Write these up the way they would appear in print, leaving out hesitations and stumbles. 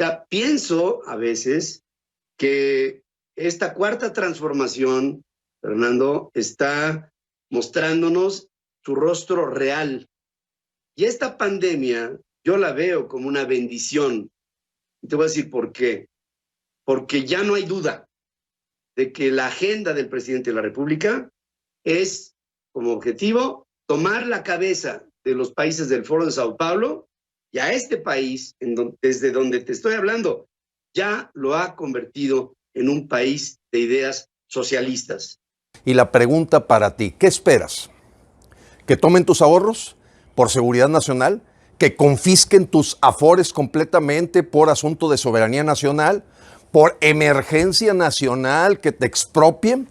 sea, pienso a veces que esta cuarta transformación, Fernando, está mostrándonos su rostro real. Y esta pandemia yo la veo como una bendición. Y te voy a decir por qué. Porque ya no hay duda de que la agenda del presidente de la República es como objetivo tomar la cabeza de los países del Foro de Sao Paulo y a este país, desde donde te estoy hablando, ya lo ha convertido en un país de ideas socialistas. Y la pregunta para ti, ¿qué esperas? ¿Que tomen tus ahorros por seguridad nacional? ¿Que confisquen tus afores completamente por asunto de soberanía nacional? ¿Por emergencia nacional, que te expropien?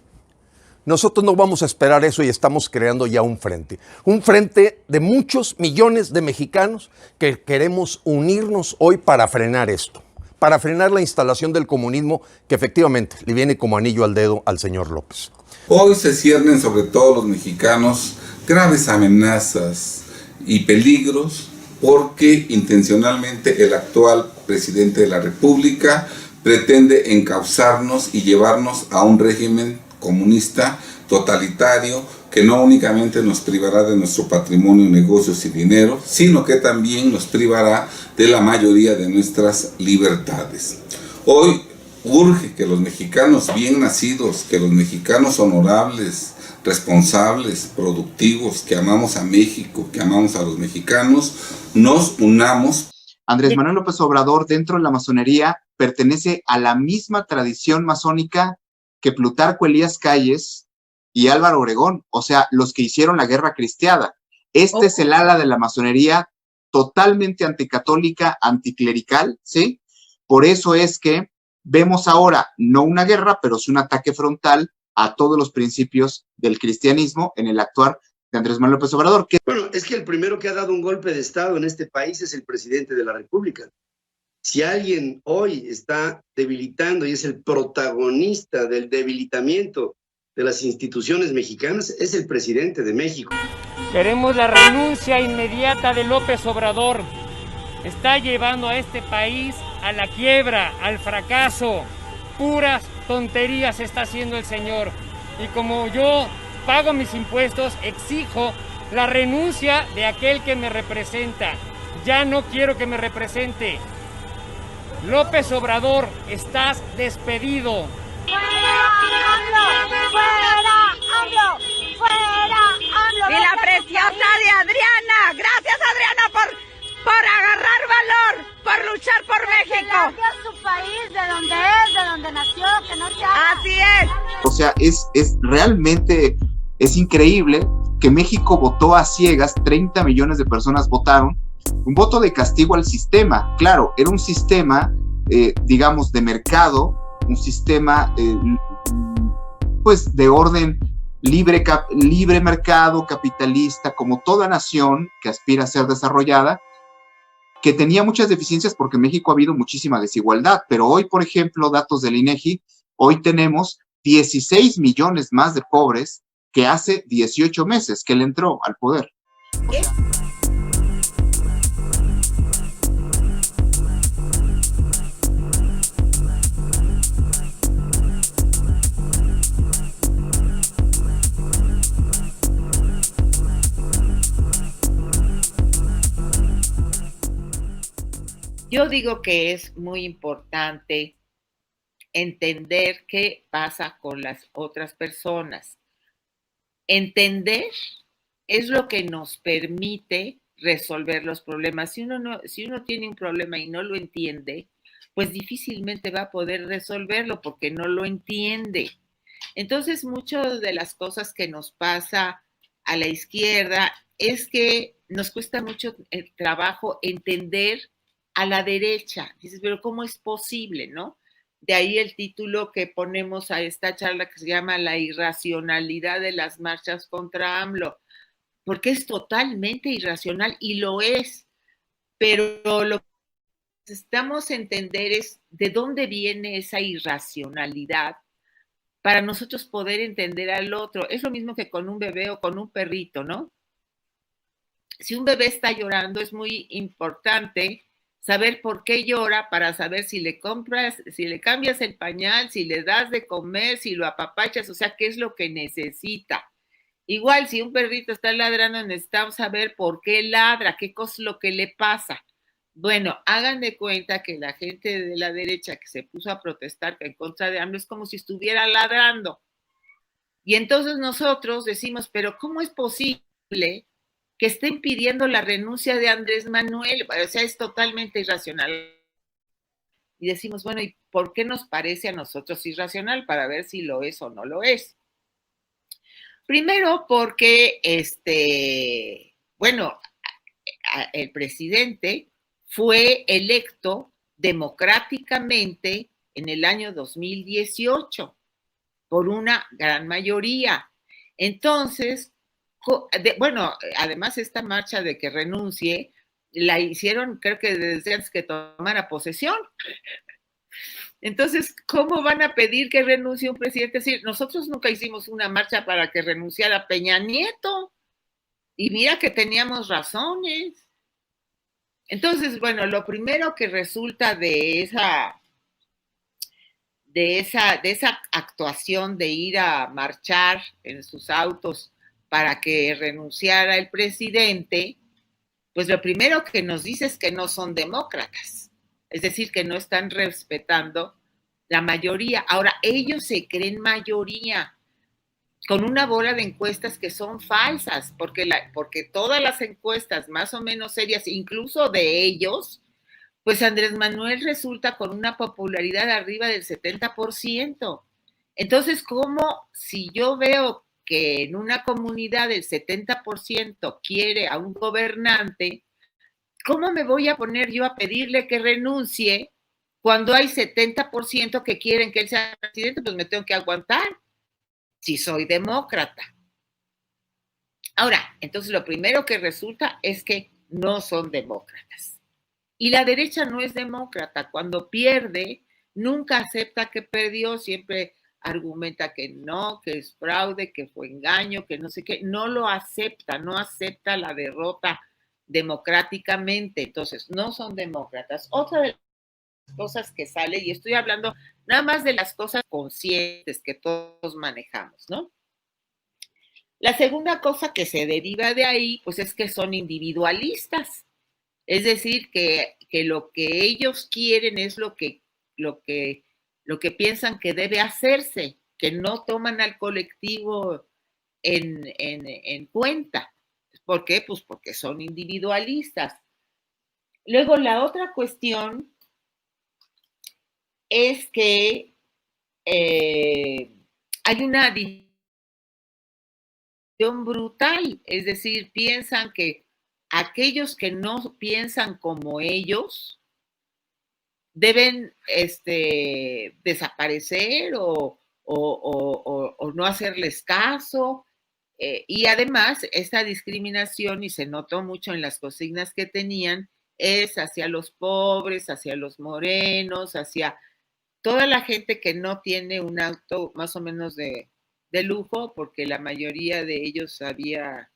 Nosotros no vamos a esperar eso y estamos creando ya un frente de muchos millones de mexicanos que queremos unirnos hoy para frenar esto, para frenar la instalación del comunismo que efectivamente le viene como anillo al dedo al señor López. Hoy se ciernen sobre todos los mexicanos graves amenazas y peligros porque intencionalmente el actual presidente de la República pretende encauzarnos y llevarnos a un régimen comunista totalitario que no únicamente nos privará de nuestro patrimonio, negocios y dinero, sino que también nos privará de la mayoría de nuestras libertades. Hoy urge que los mexicanos bien nacidos, que los mexicanos honorables, responsables, productivos, que amamos a México, que amamos a los mexicanos, nos unamos. Andrés Manuel López Obrador, dentro de la masonería, pertenece a la misma tradición masónica que Plutarco Elías Calles y Álvaro Obregón, o sea, los que hicieron la Guerra Cristiana. Este es el ala de la masonería totalmente anticatólica, anticlerical, ¿sí? Por eso es que vemos ahora no una guerra, pero sí un ataque frontal a todos los principios del cristianismo en el actuar de Andrés Manuel López Obrador. Bueno, es que el primero que ha dado un golpe de Estado en este país es el presidente de la República. Si alguien hoy está debilitando y es el protagonista del debilitamiento de las instituciones mexicanas, es el presidente de México. Queremos la renuncia inmediata de López Obrador. Está llevando a este país a la quiebra, al fracaso. Puras tonterías está haciendo el señor. Y como yo pago mis impuestos, exijo la renuncia de aquel que me representa. Ya no quiero que me represente. López Obrador, estás despedido. Y la preciosa de Adriana. Gracias, Adriana, por agarrar valor, por luchar por México. Que su país, de donde es, de donde nació, que no se haga. Así es. O sea, es realmente, es increíble que México votó a ciegas, 30 millones de personas votaron, un voto de castigo al sistema. Claro, era un sistema, digamos, de mercado, un sistema, pues, de orden libre mercado, capitalista, como toda nación que aspira a ser desarrollada, que tenía muchas deficiencias porque en México ha habido muchísima desigualdad, pero hoy, por ejemplo, datos del INEGI, hoy tenemos 16 millones más de pobres que hace 18 meses que él entró al poder. O sea, yo digo que es muy importante entender qué pasa con las otras personas. Entender es lo que nos permite resolver los problemas. Si uno tiene un problema y no lo entiende, pues difícilmente va a poder resolverlo porque no lo entiende. Entonces, muchas de las cosas que nos pasa a la izquierda es que nos cuesta mucho el trabajo entender a la derecha. Dices, pero ¿cómo es posible, no? De ahí el título que ponemos a esta charla que se llama La irracionalidad de las marchas contra AMLO, porque es totalmente irracional y lo es, pero lo que necesitamos entender es de dónde viene esa irracionalidad para nosotros poder entender al otro. Es lo mismo que con un bebé o con un perrito, ¿no? Si un bebé está llorando, es muy importante saber por qué llora, para saber si le compras, si le cambias el pañal, si le das de comer, si lo apapachas, o sea, qué es lo que necesita. Igual, si un perrito está ladrando, necesitamos saber por qué ladra, qué cosa es lo que le pasa. Bueno, hagan de cuenta que la gente de la derecha que se puso a protestar en contra de AMLO es como si estuviera ladrando. Y entonces nosotros decimos, pero ¿cómo es posible que estén pidiendo la renuncia de Andrés Manuel? O sea, es totalmente irracional. Y decimos, bueno, ¿y por qué nos parece a nosotros irracional? Para ver si lo es o no lo es. Primero porque, bueno, el presidente fue electo democráticamente en el año 2018 por una gran mayoría. Entonces, bueno, además esta marcha de que renuncie, la hicieron creo que desde antes que tomara posesión. Entonces, ¿cómo van a pedir que renuncie un presidente? Es decir, nosotros nunca hicimos una marcha para que renunciara Peña Nieto. Y mira que teníamos razones. Entonces, bueno, lo primero que resulta de esa actuación de ir a marchar en sus autos para que renunciara el presidente, pues lo primero que nos dice es que no son demócratas, es decir, que no están respetando la mayoría. Ahora, ellos se creen mayoría con una bola de encuestas que son falsas, porque todas las encuestas más o menos serias, incluso de ellos, pues Andrés Manuel resulta con una popularidad arriba del 70%. Entonces, ¿cómo si yo veo que en una comunidad el 70% quiere a un gobernante, cómo me voy a poner yo a pedirle que renuncie cuando hay 70% que quieren que él sea presidente? Pues me tengo que aguantar si soy demócrata. Ahora, entonces lo primero que resulta es que no son demócratas. Y la derecha no es demócrata. Cuando pierde, nunca acepta que perdió, siempre argumenta que no, que es fraude, que fue engaño, que no sé qué. No lo acepta, no acepta la derrota democráticamente. Entonces, no son demócratas. Otra de las cosas que sale, y estoy hablando nada más de las cosas conscientes que todos manejamos, ¿no? La segunda cosa que se deriva de ahí, pues es que son individualistas. Es decir, que lo que ellos quieren es lo que piensan que debe hacerse, que no toman al colectivo en cuenta. ¿Por qué? Pues porque son individualistas. Luego, la otra cuestión es que hay una división brutal, es decir, piensan que aquellos que no piensan como ellos deben desaparecer o no hacerles caso. Y además, esta discriminación, y se notó mucho en las consignas que tenían, es hacia los pobres, hacia los morenos, hacia toda la gente que no tiene un auto más o menos de lujo, porque la mayoría de ellos había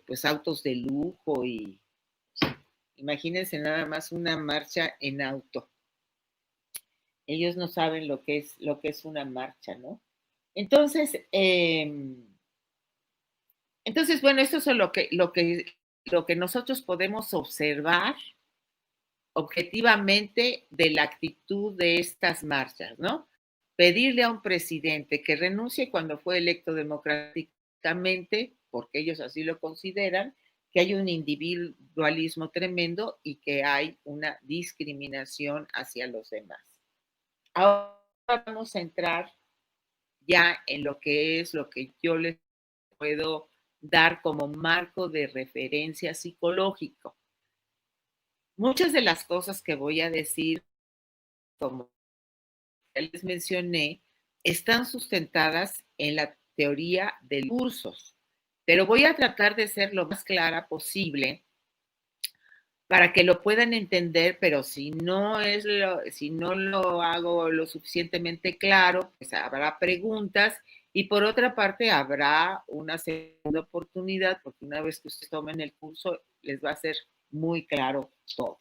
pues autos de lujo, y imagínense nada más una marcha en auto. Ellos no saben lo que es una marcha, ¿no? Entonces, bueno, esto es lo que nosotros podemos observar objetivamente de la actitud de estas marchas, ¿no? Pedirle a un presidente que renuncie cuando fue electo democráticamente, porque ellos así lo consideran, que hay un individualismo tremendo y que hay una discriminación hacia los demás. Ahora vamos a entrar ya en lo que yo les puedo dar como marco de referencia psicológico. Muchas de las cosas que voy a decir, como les mencioné, están sustentadas en la teoría de discursos, pero voy a tratar de ser lo más clara posible para que lo puedan entender, pero si no lo hago lo suficientemente claro, pues habrá preguntas, y por otra parte habrá una segunda oportunidad, porque una vez que ustedes tomen el curso les va a ser muy claro todo.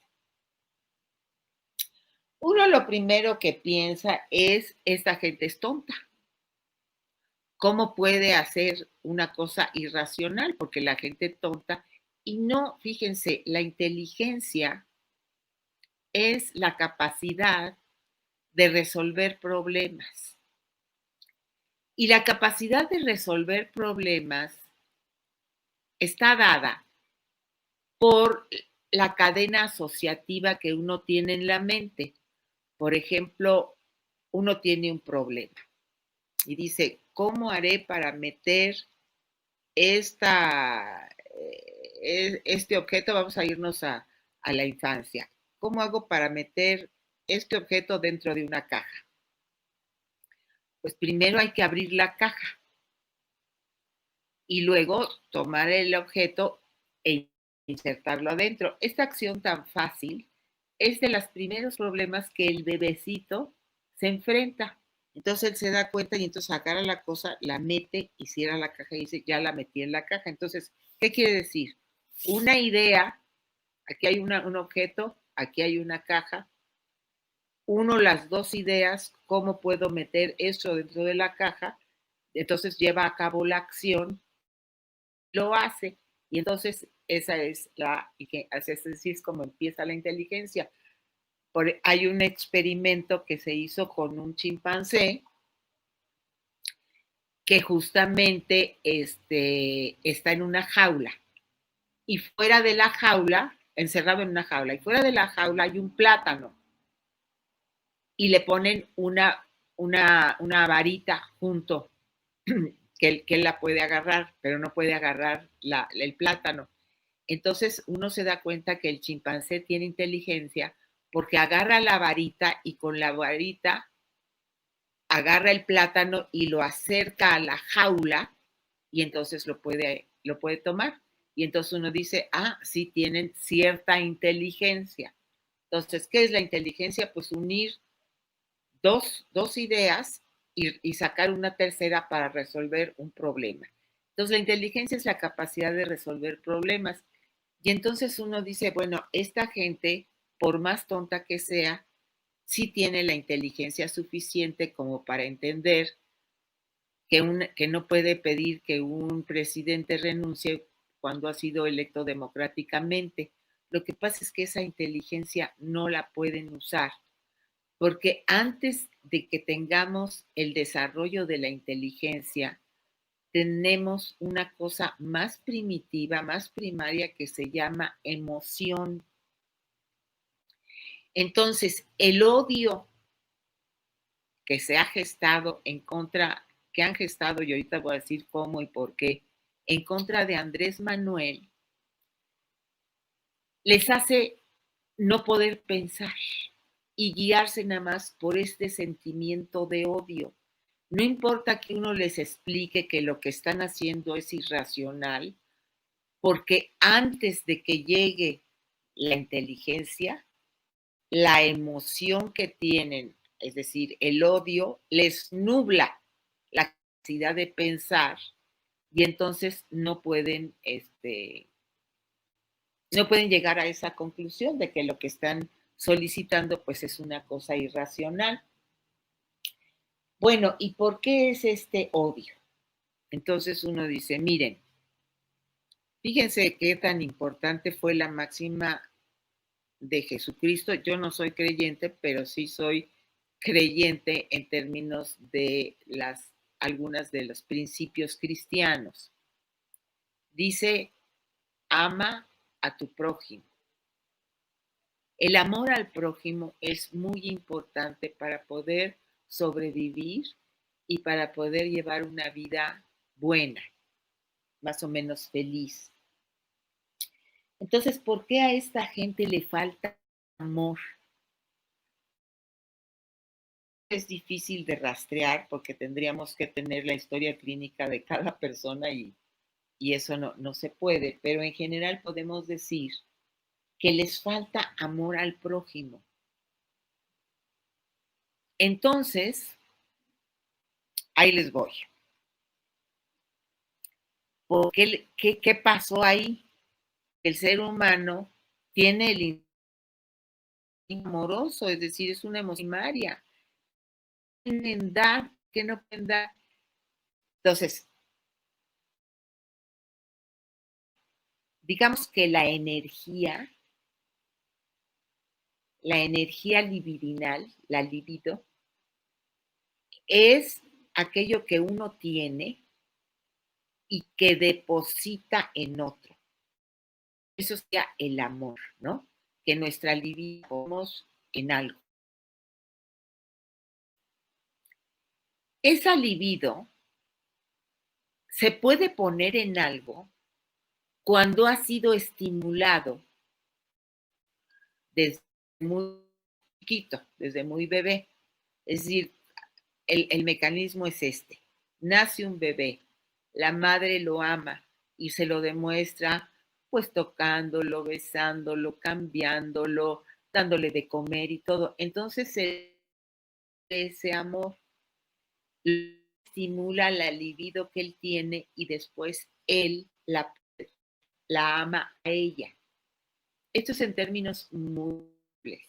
Uno lo primero que piensa es, esta gente es tonta. ¿Cómo puede hacer una cosa irracional? Porque la gente tonta, y no, fíjense, la inteligencia es la capacidad de resolver problemas. Y la capacidad de resolver problemas está dada por la cadena asociativa que uno tiene en la mente. Por ejemplo, uno tiene un problema y dice, ¿cómo haré para meter este objeto? Vamos a irnos a la infancia. ¿Cómo hago para meter este objeto dentro de una caja? Pues primero hay que abrir la caja y luego tomar el objeto e insertarlo adentro. Esta acción tan fácil es de los primeros problemas que el bebecito se enfrenta. Entonces él se da cuenta y entonces agarra la cosa, la mete y cierra la caja y dice, ya la metí en la caja. Entonces, ¿qué quiere decir? Una idea, aquí hay un objeto, aquí hay una caja. Uno, las dos ideas, ¿cómo puedo meter eso dentro de la caja? Entonces lleva a cabo la acción, lo hace. Y entonces esa es así es como empieza la inteligencia. Hay un experimento que se hizo con un chimpancé que justamente está en una jaula y fuera de la jaula, encerrado en una jaula, y fuera de la jaula hay un plátano y le ponen una varita junto que él la puede agarrar, pero no puede agarrar el plátano. Entonces uno se da cuenta que el chimpancé tiene inteligencia porque agarra la varita y con la varita agarra el plátano y lo acerca a la jaula y entonces lo puede tomar. Y entonces uno dice, sí tienen cierta inteligencia. Entonces, ¿qué es la inteligencia? Pues unir dos ideas y sacar una tercera para resolver un problema. Entonces, la inteligencia es la capacidad de resolver problemas. Y entonces uno dice, bueno, esta gente, por más tonta que sea, sí tiene la inteligencia suficiente como para entender que no puede pedir que un presidente renuncie cuando ha sido electo democráticamente. Lo que pasa es que esa inteligencia no la pueden usar, porque antes de que tengamos el desarrollo de la inteligencia, tenemos una cosa más primitiva, más primaria, que se llama emoción. Entonces, el odio que se ha gestado que han gestado, y ahorita voy a decir cómo y por qué, en contra de Andrés Manuel, les hace no poder pensar y guiarse nada más por este sentimiento de odio. No importa que uno les explique que lo que están haciendo es irracional, porque antes de que llegue la inteligencia, la emoción que tienen, es decir, el odio, les nubla la capacidad de pensar y entonces no pueden llegar a esa conclusión de que lo que están solicitando pues es una cosa irracional. Bueno, ¿y por qué es este odio? Entonces uno dice, miren, fíjense qué tan importante fue la máxima de Jesucristo. Yo no soy creyente, pero sí soy creyente en términos de algunas de los principios cristianos. Dice, ama a tu prójimo. El amor al prójimo es muy importante para poder sobrevivir y para poder llevar una vida buena, más o menos feliz. Entonces, ¿por qué a esta gente le falta amor? Es difícil de rastrear porque tendríamos que tener la historia clínica de cada persona y eso no se puede, pero en general podemos decir que les falta amor al prójimo. Entonces, ahí les voy. ¿Qué pasó ahí? El ser humano tiene el instinto amoroso, es decir, es una emoción primaria. ¿Qué pueden dar? ¿Qué no pueden dar? Entonces, digamos que la energía libidinal, la libido, es aquello que uno tiene y que deposita en otro. Eso sería el amor, ¿no? Que nuestra libido ponemos en algo. Esa libido se puede poner en algo cuando ha sido estimulado desde muy chiquito, desde muy bebé. Es decir, el mecanismo es este. Nace un bebé, la madre lo ama y se lo demuestra pues tocándolo, besándolo, cambiándolo, dándole de comer y todo. Entonces ese amor estimula la libido que él tiene y después él la ama a ella. Esto es en términos muy simples.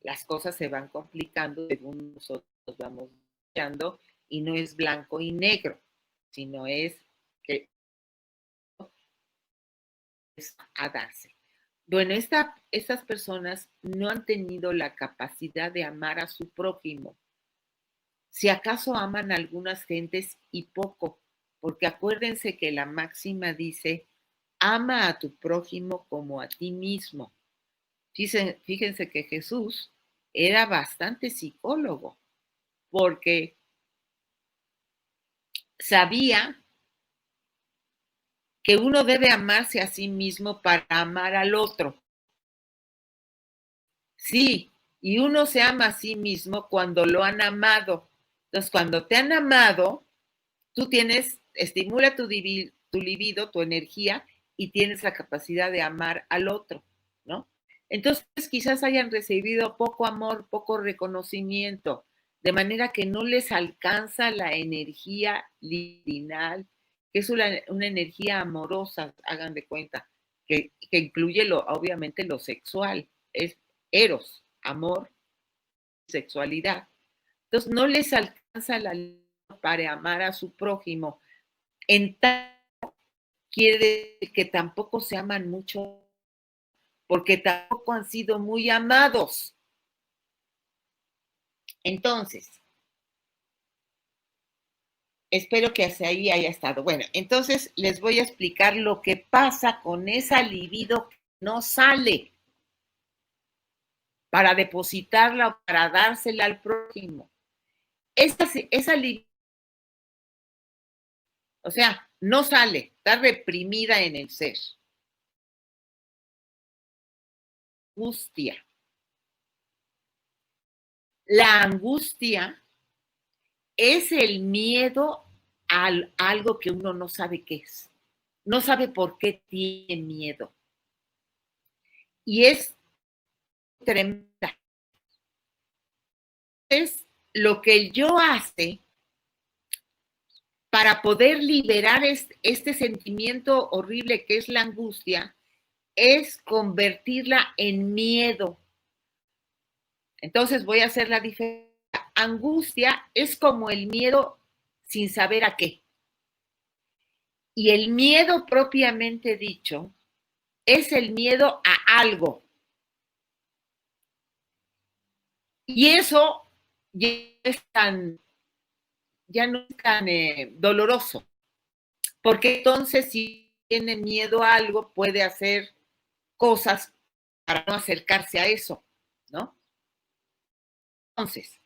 Las cosas se van complicando según nosotros vamos viendo y no es blanco y negro, sino es que es a darse. Bueno, estas personas no han tenido la capacidad de amar a su prójimo. Si acaso aman a algunas gentes y poco, porque acuérdense que la máxima dice, ama a tu prójimo como a ti mismo. Fíjense que Jesús era bastante psicólogo, porque sabía que uno debe amarse a sí mismo para amar al otro. Sí, y uno se ama a sí mismo cuando lo han amado. Entonces, cuando te han amado, tú estimula tu libido, tu energía, y tienes la capacidad de amar al otro, ¿no? Entonces, quizás hayan recibido poco amor, poco reconocimiento, de manera que no les alcanza la energía libidinal, que es una energía amorosa, hagan de cuenta, que incluye obviamente lo sexual, es eros, amor, sexualidad. Entonces, no les alcanza la para amar a su prójimo. En tanto, quiere decir que tampoco se aman mucho, porque tampoco han sido muy amados. Entonces, espero que hasta ahí haya estado. Bueno, entonces les voy a explicar lo que pasa con esa libido que no sale para depositarla o para dársela al prójimo. Esa libido, o sea, no sale, está reprimida en el ser. Angustia. La angustia es el miedo a algo que uno no sabe qué es. No sabe por qué tiene miedo. Y es tremenda. Es lo que el yo hace para poder liberar este sentimiento horrible que es la angustia, es convertirla en miedo. Entonces voy a hacer la diferencia. Angustia es como el miedo sin saber a qué. Y el miedo propiamente dicho es el miedo a algo. Y eso ya no es tan doloroso, porque entonces si tiene miedo a algo puede hacer cosas para no acercarse a eso, ¿no? Entonces,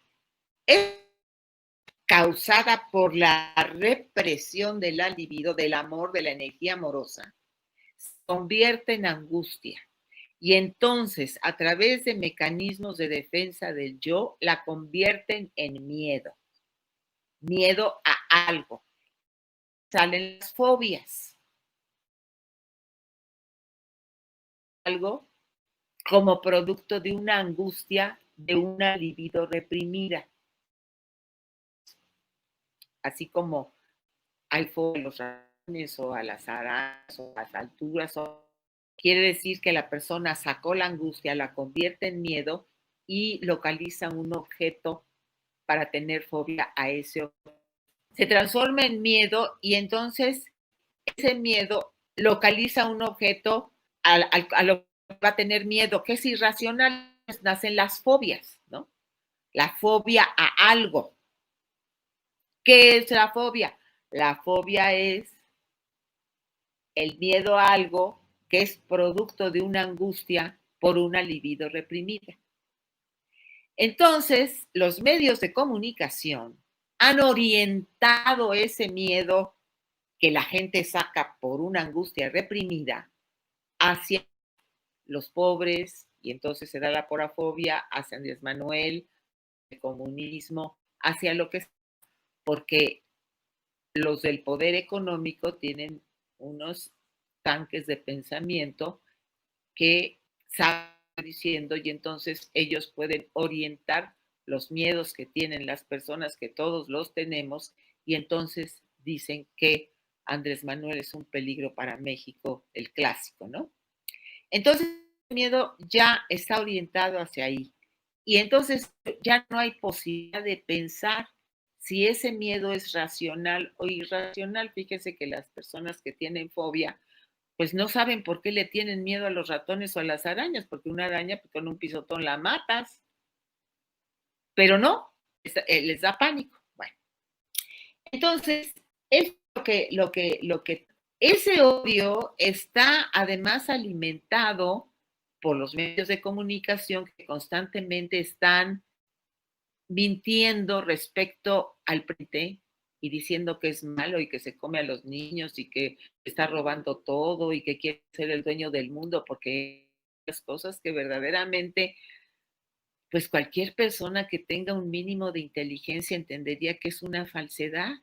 es causada por la represión de la libido, del amor, de la energía amorosa, se convierte en angustia. Y entonces, a través de mecanismos de defensa del yo, la convierten en miedo. Miedo a algo. Salen las fobias. Algo como producto de una angustia, de una libido reprimida. Así como hay fobia a los ratones o a las arañas o a las alturas o quiere decir que la persona sacó la angustia, la convierte en miedo y localiza un objeto para tener fobia a ese objeto. Se transforma en miedo y entonces ese miedo localiza un objeto a lo que va a tener miedo, que es irracional. Nacen las fobias, ¿no? La fobia a algo. ¿Qué es la fobia? La fobia es el miedo a algo que es producto de una angustia por una libido reprimida. Entonces, los medios de comunicación han orientado ese miedo que la gente saca por una angustia reprimida hacia los pobres, y entonces se da la porafobia hacia Andrés Manuel, el comunismo, hacia lo que es, porque los del poder económico tienen unos tanques de pensamiento que saben diciendo y entonces ellos pueden orientar los miedos que tienen las personas, que todos los tenemos, y entonces dicen que Andrés Manuel es un peligro para México, el clásico, ¿no? Entonces el miedo ya está orientado hacia ahí y entonces ya no hay posibilidad de pensar si ese miedo es racional o irracional. Fíjense que las personas que tienen fobia pues no saben por qué le tienen miedo a los ratones o a las arañas, porque una araña pues, con un pisotón la matas, pero no, les da pánico. Bueno, entonces, es lo que ese odio está además alimentado por los medios de comunicación que constantemente están mintiendo respecto al PRI y diciendo que es malo y que se come a los niños y que está robando todo y que quiere ser el dueño del mundo, porque las cosas que verdaderamente, pues cualquier persona que tenga un mínimo de inteligencia entendería que es una falsedad.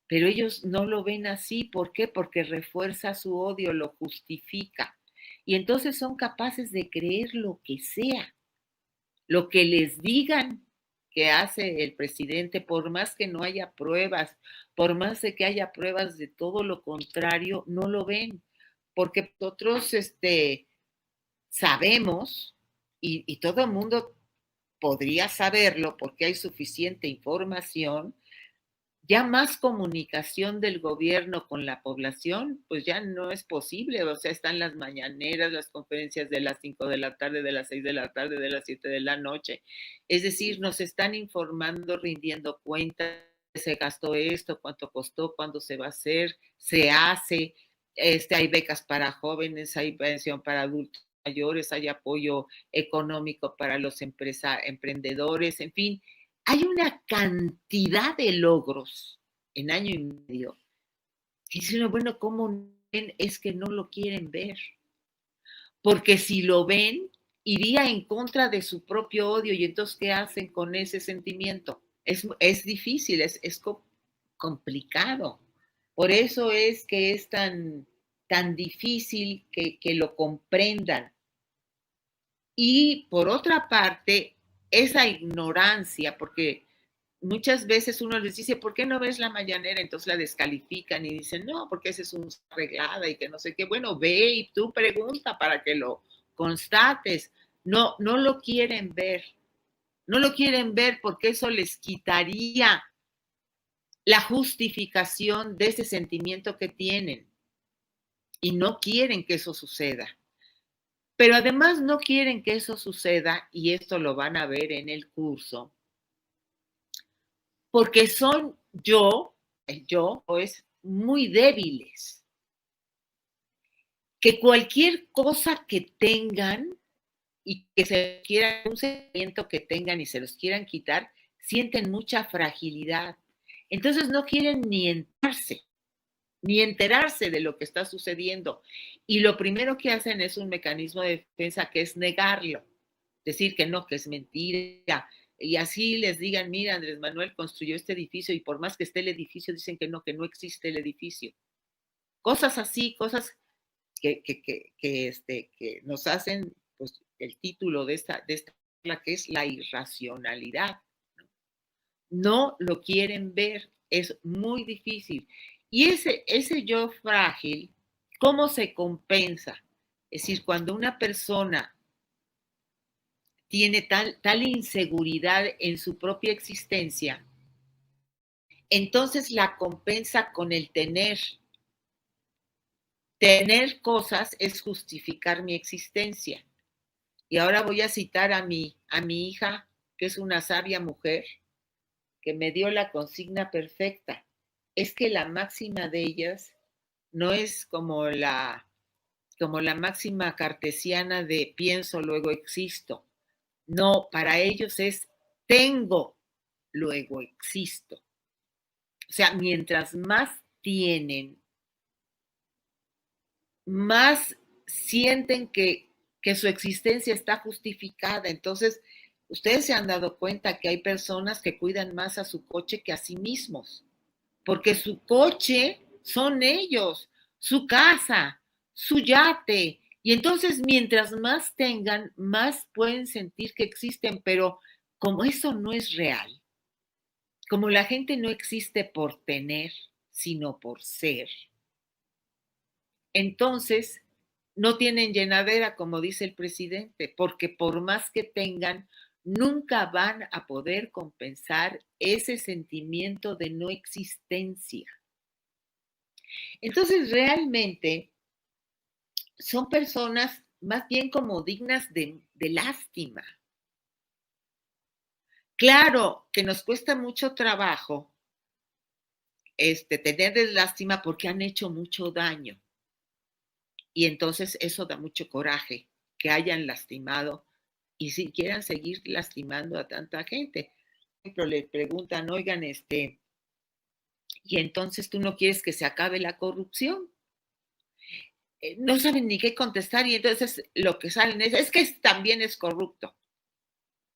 Pero ellos no lo ven así. ¿Por qué? Porque refuerza su odio, lo justifica. Y entonces son capaces de creer lo que sea, lo que les digan que hace el presidente, por más que no haya pruebas, por más de que haya pruebas de todo lo contrario, no lo ven. Porque nosotros sabemos, y todo el mundo podría saberlo porque hay suficiente información, ya más comunicación del gobierno con la población, pues ya no es posible. O sea, están las mañaneras, las conferencias de las 5 de la tarde, de las 6 de la tarde, de las 7 de la noche. Es decir, nos están informando, rindiendo cuentas, se gastó esto, cuánto costó, cuándo se va a hacer, se hace, hay becas para jóvenes, hay pensión para adultos mayores, hay apoyo económico para los emprendedores, en fin. Hay una cantidad de logros en año y medio. Y dice uno, bueno, ¿cómo ven? Es que no lo quieren ver. Porque si lo ven, iría en contra de su propio odio. Y entonces, ¿qué hacen con ese sentimiento? Es difícil, es complicado. Por eso es que es tan difícil que lo comprendan. Y por otra parte, esa ignorancia, porque muchas veces uno les dice, ¿por qué no ves la mañanera? Entonces la descalifican y dicen, no, porque esa es una arreglada y que no sé qué. Bueno, ve y tú pregunta para que lo constates. No lo quieren ver. No lo quieren ver porque eso les quitaría la justificación de ese sentimiento que tienen. Y no quieren que eso suceda. Pero además no quieren que eso suceda, y esto lo van a ver en el curso, porque son pues muy débiles. Que cualquier cosa que tengan y que se quieran, un sentimiento que tengan y se los quieran quitar, sienten mucha fragilidad. Entonces no quieren ni enterarse de lo que está sucediendo. Y lo primero que hacen es un mecanismo de defensa que es negarlo, decir que no, que es mentira. Y así les digan, mira, Andrés Manuel construyó este edificio y por más que esté el edificio, dicen que no existe el edificio. Cosas así, cosas que nos hacen pues, el título de esta que es la irracionalidad. No lo quieren ver, es muy difícil. Y ese yo frágil, ¿cómo se compensa? Es decir, cuando una persona tiene tal inseguridad en su propia existencia, entonces la compensa con el tener. Tener cosas es justificar mi existencia. Y ahora voy a citar a mi hija, que es una sabia mujer, que me dio la consigna perfecta. Es que la máxima de ellas no es como la máxima cartesiana de pienso, luego existo. No, para ellos es tengo, luego existo. O sea, mientras más tienen, más sienten que su existencia está justificada. Entonces, ustedes se han dado cuenta que hay personas que cuidan más a su coche que a sí mismos, porque su coche son ellos, su casa, su yate. Y entonces, mientras más tengan, más pueden sentir que existen, pero como eso no es real, como la gente no existe por tener, sino por ser, entonces no tienen llenadera, como dice el presidente, porque por más que tengan, nunca van a poder compensar ese sentimiento de no existencia. Entonces, realmente son personas más bien como dignas de lástima. Claro que nos cuesta mucho trabajo tenerles lástima porque han hecho mucho daño. Y entonces eso da mucho coraje, que hayan lastimado y si quieran seguir lastimando a tanta gente. Por ejemplo, le preguntan, oigan, y entonces tú no quieres que se acabe la corrupción. No saben ni qué contestar y entonces lo que salen es que también es corrupto.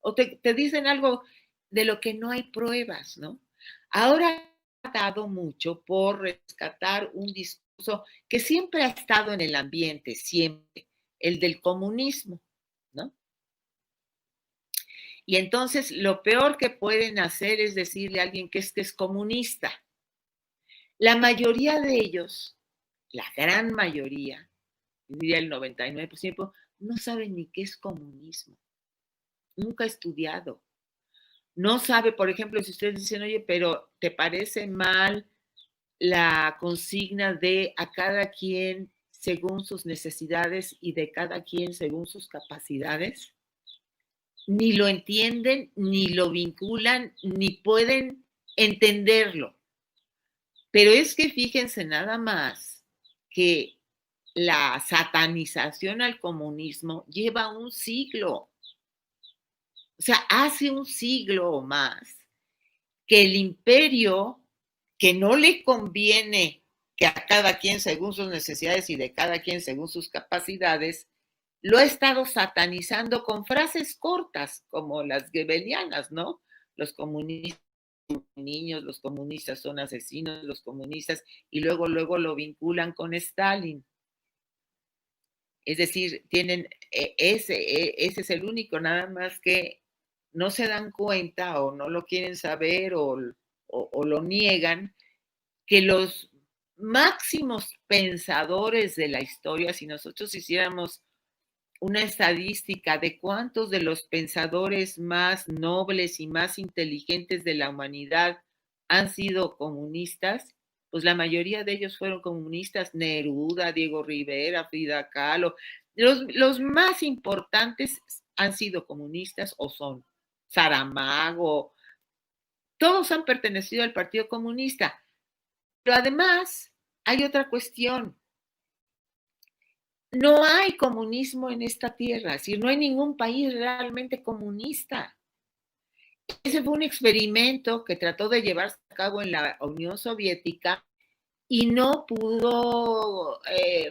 O te dicen algo de lo que no hay pruebas, ¿no? Ahora ha dado mucho por rescatar un discurso que siempre ha estado en el ambiente, siempre, el del comunismo, ¿no? Y entonces lo peor que pueden hacer es decirle a alguien que es comunista. La mayoría de ellos, la gran mayoría, diría el 99%, no saben ni qué es comunismo. Nunca ha estudiado. No sabe, por ejemplo, si ustedes dicen, oye, pero ¿te parece mal la consigna de a cada quien según sus necesidades y de cada quien según sus capacidades? Ni lo entienden, ni lo vinculan, ni pueden entenderlo. Pero es que fíjense nada más que la satanización al comunismo lleva un siglo. O sea, hace un siglo o más que el imperio, que no le conviene que a cada quien según sus necesidades y de cada quien según sus capacidades, lo ha estado satanizando con frases cortas, como las goebbelianas, ¿no? Los comunistas son niños, los comunistas son asesinos, los comunistas, y luego lo vinculan con Stalin. Es decir, tienen, ese es el único, nada más que no se dan cuenta o no lo quieren saber o lo niegan, que los máximos pensadores de la historia, si nosotros hiciéramos una estadística de cuántos de los pensadores más nobles y más inteligentes de la humanidad han sido comunistas, pues la mayoría de ellos fueron comunistas. Neruda, Diego Rivera, Frida Kahlo, los más importantes han sido comunistas o son. Saramago, todos han pertenecido al Partido Comunista. Pero además hay otra cuestión. No hay comunismo en esta tierra, es decir, no hay ningún país realmente comunista. Ese fue un experimento que trató de llevarse a cabo en la Unión Soviética y no pudo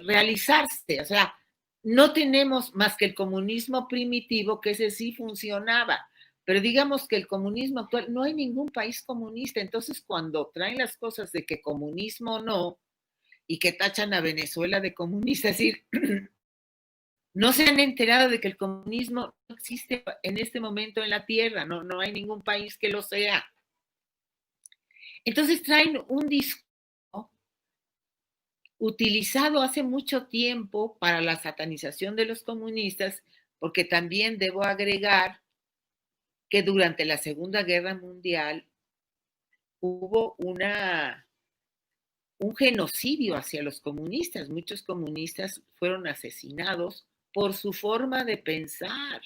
realizarse. O sea, no tenemos más que el comunismo primitivo, que ese sí funcionaba. Pero digamos que el comunismo actual, no hay ningún país comunista. Entonces, cuando traen las cosas de que comunismo no, y que tachan a Venezuela de comunista, es decir, no se han enterado de que el comunismo no existe en este momento en la tierra, no hay ningún país que lo sea. Entonces traen un discurso utilizado hace mucho tiempo para la satanización de los comunistas, porque también debo agregar que durante la Segunda Guerra Mundial hubo un genocidio hacia los comunistas. Muchos comunistas fueron asesinados por su forma de pensar.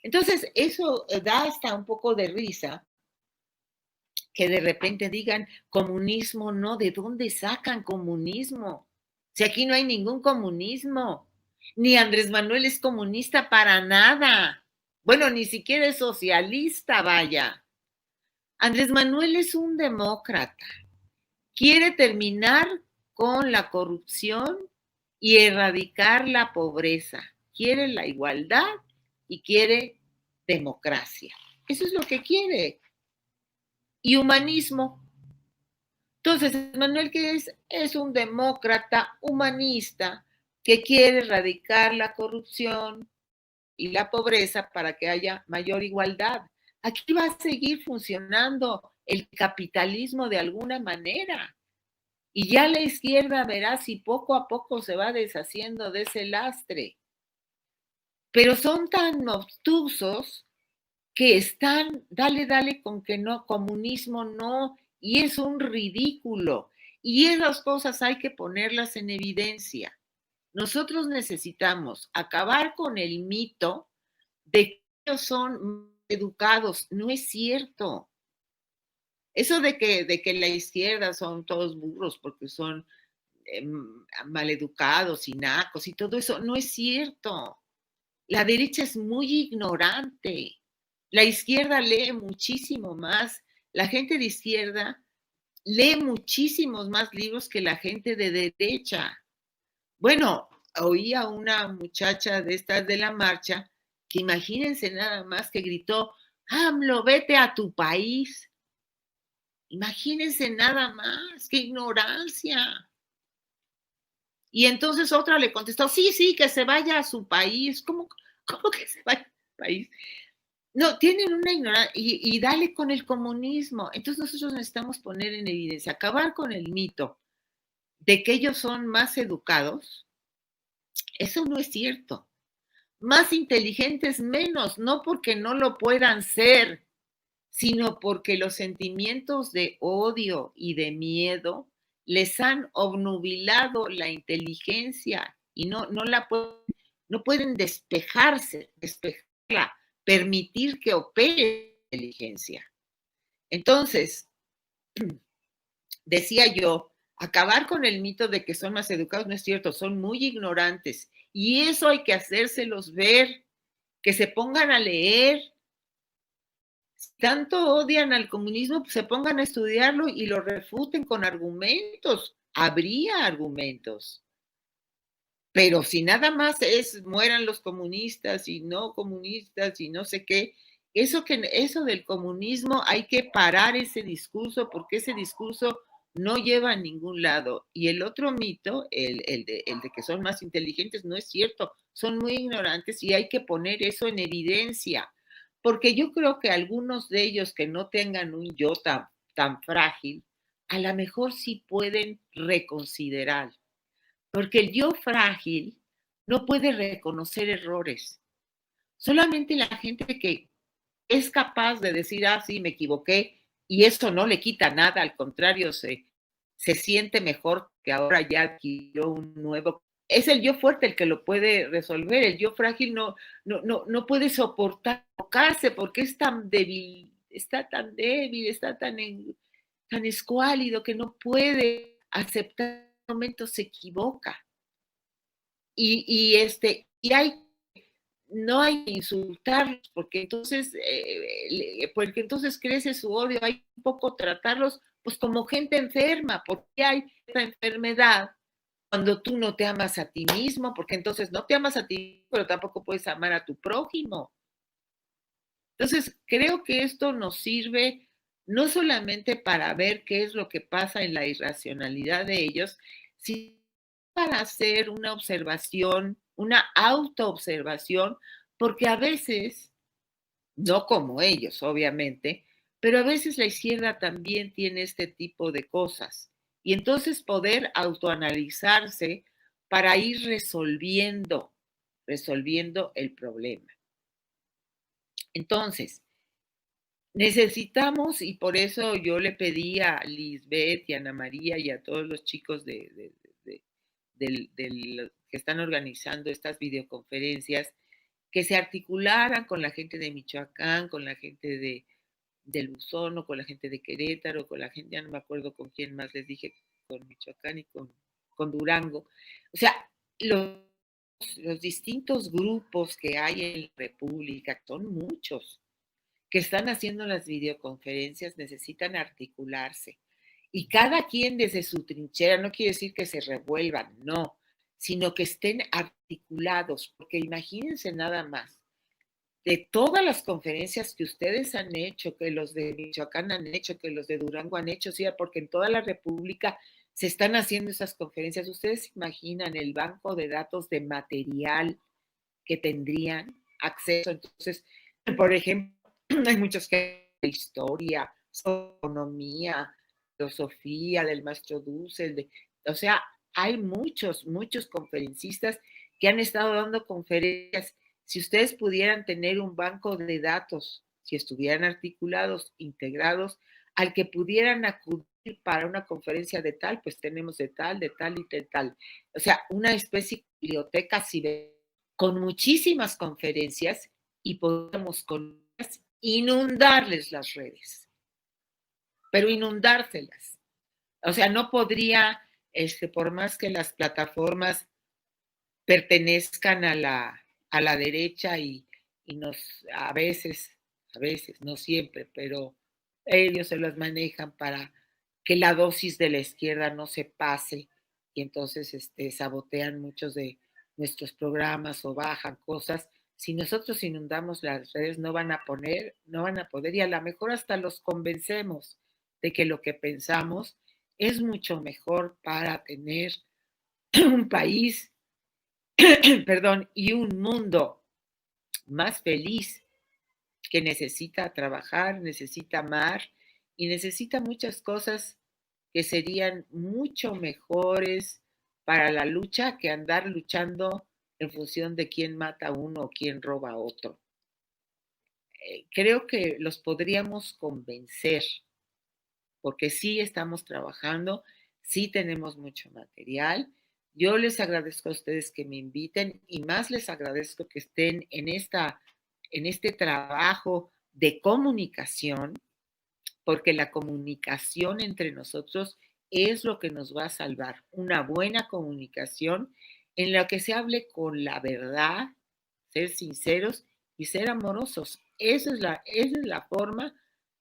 Entonces, eso da hasta un poco de risa que de repente digan comunismo, no, ¿de dónde sacan comunismo? Si aquí no hay ningún comunismo, ni Andrés Manuel es comunista para nada. Bueno, ni siquiera es socialista, vaya. Andrés Manuel es un demócrata. Quiere terminar con la corrupción y erradicar la pobreza. Quiere la igualdad y quiere democracia. Eso es lo que quiere. Y humanismo. Entonces, Manuel, ¿qué es? Es un demócrata humanista que quiere erradicar la corrupción y la pobreza para que haya mayor igualdad. Aquí va a seguir funcionando el capitalismo de alguna manera. Y ya la izquierda verá si poco a poco se va deshaciendo de ese lastre. Pero son tan obtusos que están, dale con que no, comunismo no, y es un ridículo. Y esas cosas hay que ponerlas en evidencia. Nosotros necesitamos acabar con el mito de que ellos son educados. No es cierto. Eso de que la izquierda son todos burros porque son maleducados y nacos y todo eso, no es cierto. La derecha es muy ignorante. La izquierda lee muchísimo más. La gente de izquierda lee muchísimos más libros que la gente de derecha. Bueno, oí a una muchacha de estas de la marcha que imagínense nada más que gritó, AMLO, vete a tu país. Imagínense nada más, qué ignorancia. Y entonces otra le contestó, sí, que se vaya a su país. ¿Cómo que se vaya a su país? No, tienen una ignorancia y dale con el comunismo. Entonces nosotros necesitamos poner en evidencia, acabar con el mito de que ellos son más educados. Eso no es cierto. Más inteligentes menos, no porque no lo puedan ser, sino porque los sentimientos de odio y de miedo les han obnubilado la inteligencia y no pueden despejarla, permitir que opere la inteligencia. Entonces, decía yo, acabar con el mito de que son más educados no es cierto, son muy ignorantes y eso hay que hacérselos ver, que se pongan a leer. Si tanto odian al comunismo, pues se pongan a estudiarlo y lo refuten con argumentos. Habría argumentos. Pero si nada más es mueran los comunistas y no sé qué, eso del comunismo hay que parar ese discurso porque ese discurso no lleva a ningún lado. Y el otro mito, el de que son más inteligentes, no es cierto. Son muy ignorantes y hay que poner eso en evidencia. Porque yo creo que algunos de ellos que no tengan un yo tan frágil, a lo mejor sí pueden reconsiderar. Porque el yo frágil no puede reconocer errores. Solamente la gente que es capaz de decir, sí, me equivoqué, y eso no le quita nada, al contrario, se siente mejor que ahora ya adquirió un nuevo. Es el yo fuerte el que lo puede resolver. El yo frágil no puede soportar tocarse porque es tan débil, está tan escuálido que no puede aceptar que en un momento se equivoca. No hay que insultarlos porque entonces crece su odio. Hay un poco tratarlos pues como gente enferma, porque hay esta enfermedad cuando tú no te amas a ti mismo, porque entonces no te amas a ti, pero tampoco puedes amar a tu prójimo. Entonces, creo que esto nos sirve no solamente para ver qué es lo que pasa en la irracionalidad de ellos, sino para hacer una observación, una autoobservación, porque a veces, no como ellos, obviamente, pero a veces la izquierda también tiene este tipo de cosas Y entonces poder autoanalizarse para ir resolviendo el problema. Entonces, necesitamos, y por eso yo le pedí a Lisbeth y a Ana María y a todos los chicos que están organizando estas videoconferencias, que se articularan con la gente de Michoacán, con la gente del Usono, con la gente de Querétaro, con la gente, ya no me acuerdo con quién más les dije, con Michoacán y con Durango. O sea, los distintos grupos que hay en la República, son muchos, que están haciendo las videoconferencias, necesitan articularse. Y cada quien desde su trinchera, no quiere decir que se revuelvan, no, sino que estén articulados, porque imagínense nada más, de todas las conferencias que ustedes han hecho, que los de Michoacán han hecho, que los de Durango han hecho, sí, porque en toda la República se están haciendo esas conferencias. ¿Ustedes se imaginan el banco de datos de material que tendrían acceso? Entonces, por ejemplo, hay muchos que de historia, economía, filosofía, del maestro Dussel, o sea, hay muchos conferencistas que han estado dando conferencias. Si ustedes pudieran tener un banco de datos, si estuvieran articulados, integrados, al que pudieran acudir para una conferencia de tal, pues tenemos de tal y de tal. O sea, una especie de biblioteca con muchísimas conferencias y podemos con inundarles las redes, pero inundárselas. O sea, no podría, por más que las plataformas pertenezcan a la derecha y a veces, no siempre, pero ellos se las manejan para que la dosis de la izquierda no se pase y entonces sabotean muchos de nuestros programas o bajan cosas. Si nosotros inundamos las redes no van a poder y a lo mejor hasta los convencemos de que lo que pensamos es mucho mejor para tener un país y un mundo más feliz, que necesita trabajar, necesita amar y necesita muchas cosas que serían mucho mejores para la lucha que andar luchando en función de quién mata a uno o quién roba a otro. Creo que los podríamos convencer, porque sí estamos trabajando, sí tenemos mucho material. Yo les agradezco a ustedes que me inviten y más les agradezco que estén en este trabajo de comunicación, porque la comunicación entre nosotros es lo que nos va a salvar. Una buena comunicación en la que se hable con la verdad, ser sinceros y ser amorosos. Esa es la forma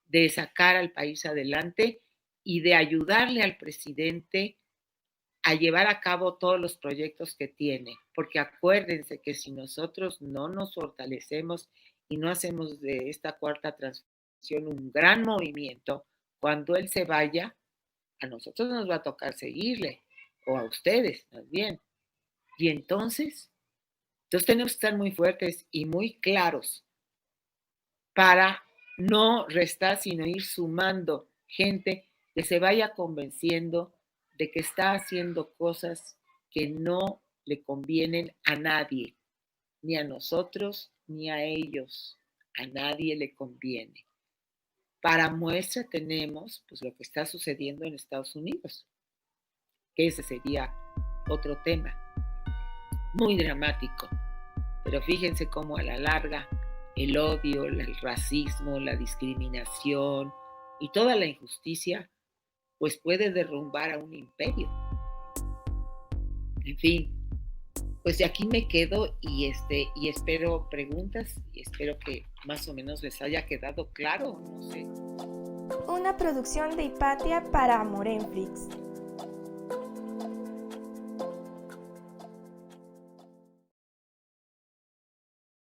de sacar al país adelante y de ayudarle al presidente a llevar a cabo todos los proyectos que tiene, porque acuérdense que si nosotros no nos fortalecemos y no hacemos de esta cuarta transformación un gran movimiento, cuando él se vaya, a nosotros nos va a tocar seguirle, o a ustedes, más bien. Y entonces tenemos que estar muy fuertes y muy claros para no restar, sino ir sumando gente que se vaya convenciendo de que está haciendo cosas que no le convienen a nadie, ni a nosotros, ni a ellos. A nadie le conviene. Para muestra tenemos pues lo que está sucediendo en Estados Unidos. Ese sería otro tema muy dramático. Pero fíjense cómo a la larga el odio, el racismo, la discriminación y toda la injusticia pues puede derrumbar a un imperio. En fin, pues de aquí me quedo y espero preguntas y espero que más o menos les haya quedado claro, no sé. Una producción de Hipatia para Amor en Flix.